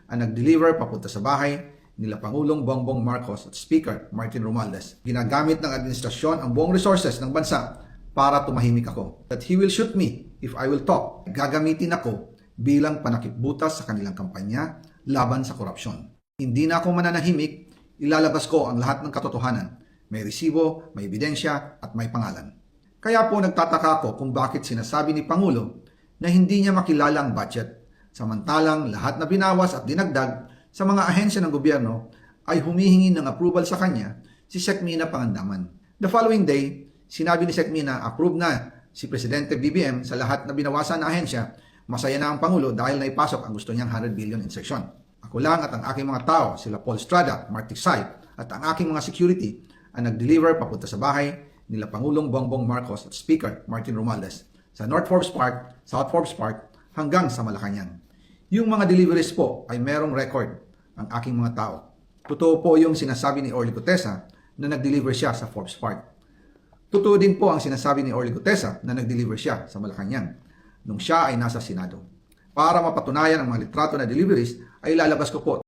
ang nag-deliver papunta sa bahay nila Pangulong Bongbong Marcos at Speaker Martin Romualdez. Ginagamit ng administrasyon ang buong resources ng bansa para tumahimik ako. That he will shoot me if I will talk. Gagamitin ako bilang panakipbutas sa kanilang kampanya laban sa korupsyon. Hindi na ako mananahimik, ilalabas ko ang lahat ng katotohanan. May resibo, may ebidensya at may pangalan. Kaya po nagtataka ako kung bakit sinasabi ni Pangulo na hindi niya makilala ang budget. Samantalang lahat na binawas at dinagdag sa mga ahensya ng gobyerno ay humihingi ng approval sa kanya si Sec Mina Pangandaman. The following day, sinabi ni Sec Mina approve na si Presidente BBM sa lahat na binawasan na ahensya. Masaya na ang Pangulo dahil naipasok ang gusto niyang 100 billion in section. Ako lang at ang aking mga tao, sila Paul Estrada, Marty Sy, at ang aking mga security ang nag-deliver papunta sa bahay nila Pangulong Bongbong Marcos at Speaker Martin Romualdez sa North Forbes Park, South Forbes Park hanggang sa Malacanang. Yung mga deliveries po ay merong record ang aking mga tao. Totoo po yung sinasabi ni Orly Gutesa na nag-deliver siya sa Forbes Park. Totoo din po ang sinasabi ni Orly Gutesa na nag-deliver siya sa Malacanang nung siya ay nasa Senado. Para mapatunayan ang mga litrato na deliveries ay lalabas ko po